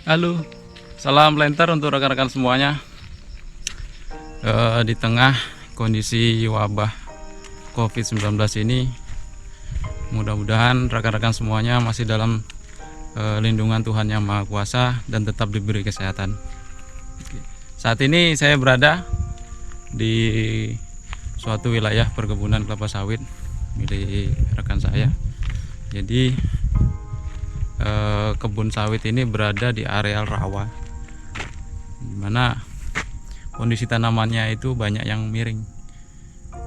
Halo, salam planter untuk rekan-rekan semuanya. Di tengah kondisi wabah COVID-19 ini, mudah-mudahan rekan-rekan semuanya masih dalam lindungan Tuhan Yang Maha Kuasa dan tetap diberi kesehatan. Saat ini saya berada di suatu wilayah perkebunan kelapa sawit milik rekan saya. Jadi kebun sawit ini berada di areal rawa, dimana kondisi tanamannya itu banyak yang miring.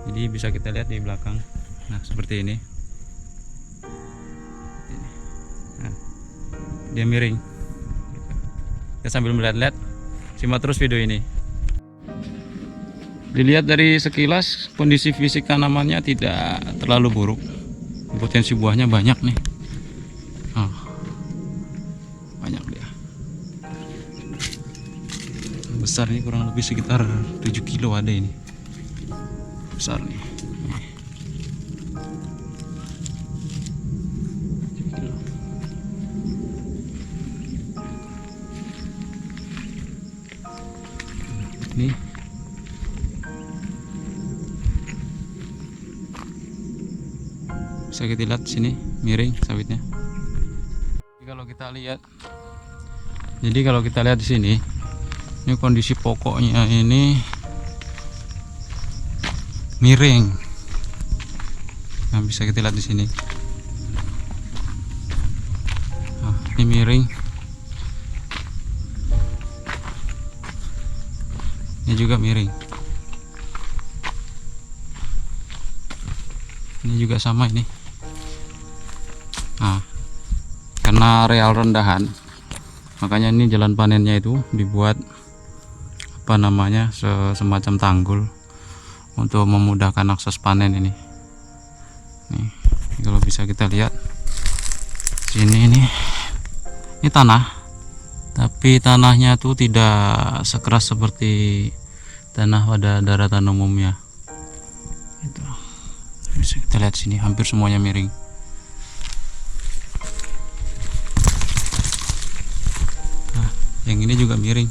Jadi bisa kita lihat di belakang, nah seperti ini. Nah, dia miring. Kita sambil melihat-lihat, simak terus video ini. Dilihat dari sekilas, kondisi fisik tanamannya tidak terlalu buruk. Potensi buahnya banyak nih. Banyak dia. Besar nih, kurang lebih sekitar 7 kilo ada ini. Besar nih. 7 kilo. Nih. Bisa kita lihat sini, miring sawitnya. Jadi kalau kita lihat di sini, ini kondisi pokoknya ini miring. Nah, bisa kita lihat di sini. Nah, ini miring. Ini juga miring. Ini juga sama ini. Nah, karena areal rendahan, makanya ini jalan panennya itu dibuat semacam tanggul untuk memudahkan akses panen ini. Nih, kalau bisa kita lihat sini, ini tanah, tapi tanahnya tuh tidak sekeras seperti tanah pada daratan umumnya. Itu bisa kita lihat sini, hampir semuanya miring. Yang ini juga miring.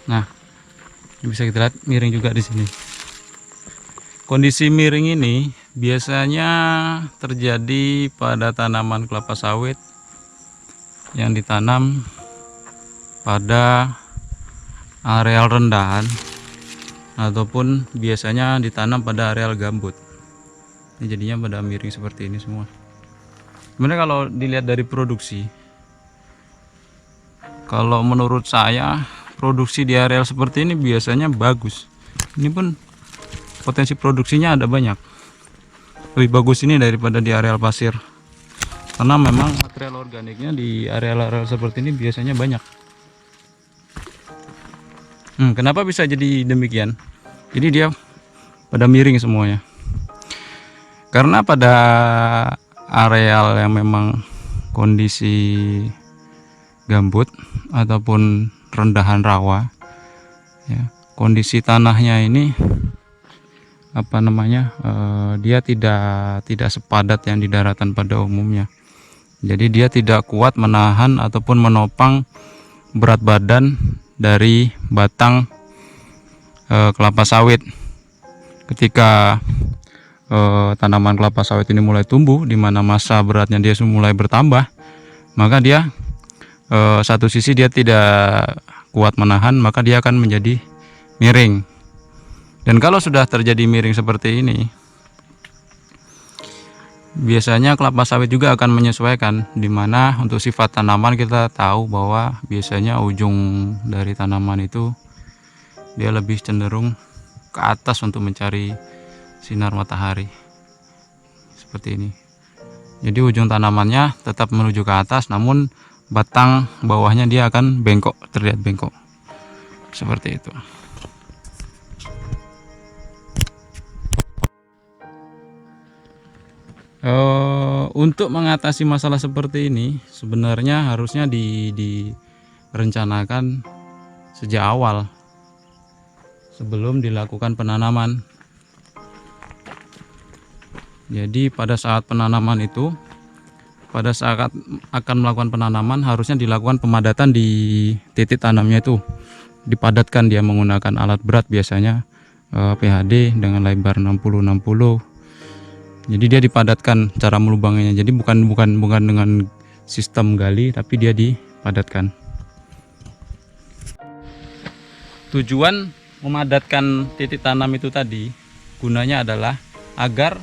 Nah, bisa kita lihat miring juga di sini. Kondisi miring ini biasanya terjadi pada tanaman kelapa sawit yang ditanam pada areal rendahan, ataupun biasanya ditanam pada areal gambut. Ini jadinya pada miring seperti ini semua. Sebenarnya kalau dilihat dari produksi, kalau menurut saya produksi di areal seperti ini biasanya bagus. Ini pun potensi produksinya ada banyak, lebih bagus ini daripada di areal pasir, karena memang material organiknya di areal-areal seperti ini biasanya banyak. Kenapa bisa jadi demikian? Jadi dia pada miring semuanya. Karena pada areal yang memang kondisi gambut ataupun rendahan rawa, ya, kondisi tanahnya ini dia tidak sepadat yang di daratan pada umumnya. Jadi dia tidak kuat menahan ataupun menopang berat badan dari batang kelapa sawit. Ketika tanaman kelapa sawit ini mulai tumbuh, di mana massa beratnya dia mulai bertambah, maka dia satu sisi dia tidak kuat menahan, maka dia akan menjadi miring. Dan kalau sudah terjadi miring seperti ini, biasanya kelapa sawit juga akan menyesuaikan, dimana untuk sifat tanaman kita tahu bahwa biasanya ujung dari tanaman itu dia lebih cenderung ke atas untuk mencari sinar matahari seperti ini. Jadi ujung tanamannya tetap menuju ke atas, namun batang bawahnya dia akan bengkok, terlihat bengkok seperti itu. Untuk mengatasi masalah seperti ini sebenarnya harusnya direncanakan sejak awal sebelum dilakukan penanaman. Jadi pada saat penanaman itu, pada saat akan melakukan penanaman harusnya dilakukan pemadatan di titik tanamnya itu. Dipadatkan dia menggunakan alat berat, biasanya PHD dengan lebar 60-60. Jadi dia dipadatkan cara melubanginya. Jadi bukan dengan sistem gali, tapi dia dipadatkan. Tujuan memadatkan titik tanam itu tadi gunanya adalah agar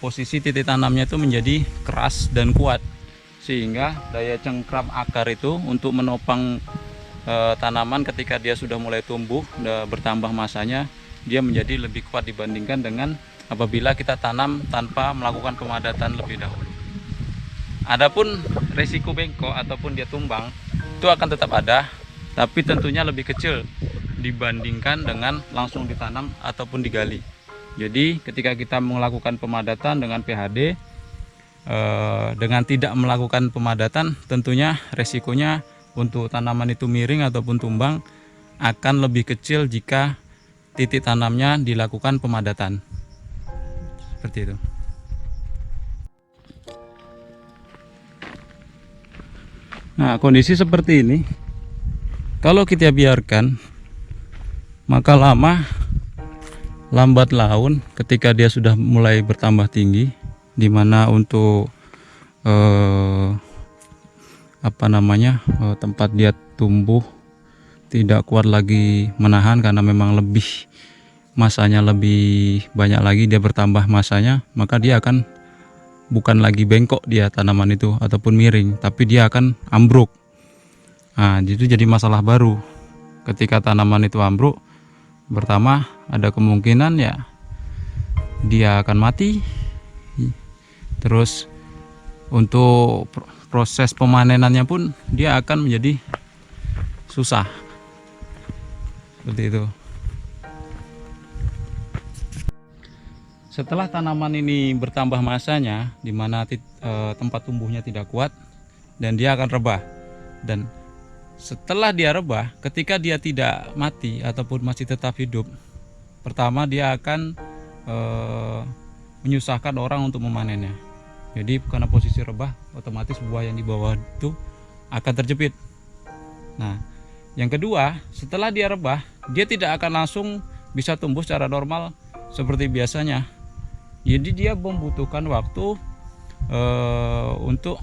posisi titik tanamnya itu menjadi keras dan kuat, sehingga daya cengkram akar itu untuk menopang tanaman ketika dia sudah mulai tumbuh, bertambah masanya, dia menjadi lebih kuat dibandingkan dengan apabila kita tanam tanpa melakukan pemadatan lebih dahulu. Adapun risiko bengkok ataupun dia tumbang itu akan tetap ada, tapi tentunya lebih kecil dibandingkan dengan langsung ditanam ataupun digali. Jadi ketika kita melakukan pemadatan dengan PHD, dengan tidak melakukan pemadatan, tentunya resikonya untuk tanaman itu miring ataupun tumbang akan lebih kecil jika titik tanamnya dilakukan pemadatan. Seperti itu. Nah, kondisi seperti ini kalau kita biarkan, maka lambat laun ketika dia sudah mulai bertambah tinggi, dimana untuk tempat dia tumbuh tidak kuat lagi menahan, karena memang masanya lebih banyak lagi, dia bertambah masanya, maka dia akan bukan lagi bengkok dia tanaman itu ataupun miring, tapi dia akan ambruk. Nah, itu jadi masalah baru. Ketika tanaman itu ambruk, pertama ada kemungkinan ya dia akan mati. Terus untuk proses pemanenannya pun dia akan menjadi susah. Seperti itu. Setelah tanaman ini bertambah masanya, di mana tempat tumbuhnya tidak kuat, dan dia akan rebah. Dan setelah dia rebah, ketika dia tidak mati ataupun masih tetap hidup, pertama dia akan menyusahkan orang untuk memanennya. Jadi karena posisi rebah, otomatis buah yang di bawah itu akan terjepit. Nah, yang kedua, setelah dia rebah, dia tidak akan langsung bisa tumbuh secara normal seperti biasanya. Jadi dia membutuhkan waktu untuk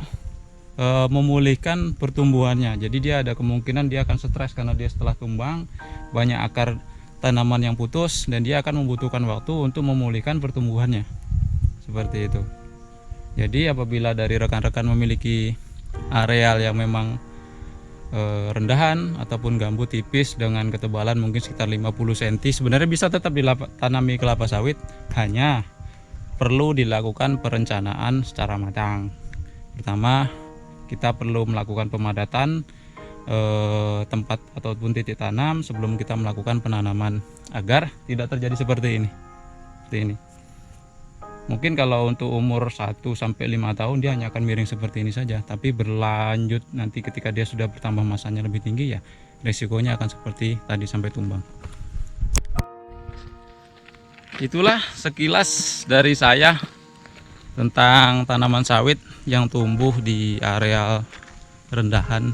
memulihkan pertumbuhannya. Jadi dia ada kemungkinan dia akan stres karena dia setelah tumbang banyak akar tanaman yang putus, dan dia akan membutuhkan waktu untuk memulihkan pertumbuhannya. Seperti itu. Jadi apabila dari rekan-rekan memiliki areal yang memang rendahan ataupun gambut tipis dengan ketebalan mungkin sekitar 50 cm, sebenarnya bisa tetap ditanami kelapa sawit, hanya perlu dilakukan perencanaan secara matang. Pertama, kita perlu melakukan pemadatan tempat ataupun titik tanam sebelum kita melakukan penanaman, agar tidak terjadi seperti ini. Mungkin kalau untuk umur 1-5 tahun dia hanya akan miring seperti ini saja, tapi berlanjut nanti ketika dia sudah bertambah masanya lebih tinggi, ya resikonya akan seperti tadi sampai tumbang. Itulah sekilas dari saya tentang tanaman sawit yang tumbuh di areal rendahan,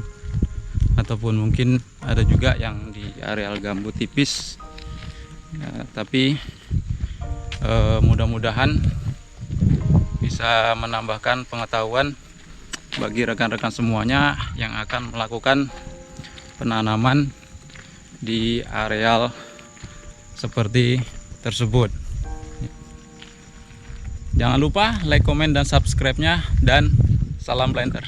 ataupun mungkin ada juga yang di areal gambut tipis ya, tapi mudah-mudahan bisa menambahkan pengetahuan bagi rekan-rekan semuanya yang akan melakukan penanaman di areal seperti tersebut. Jangan lupa like, komen, dan subscribe-nya, dan salam planter.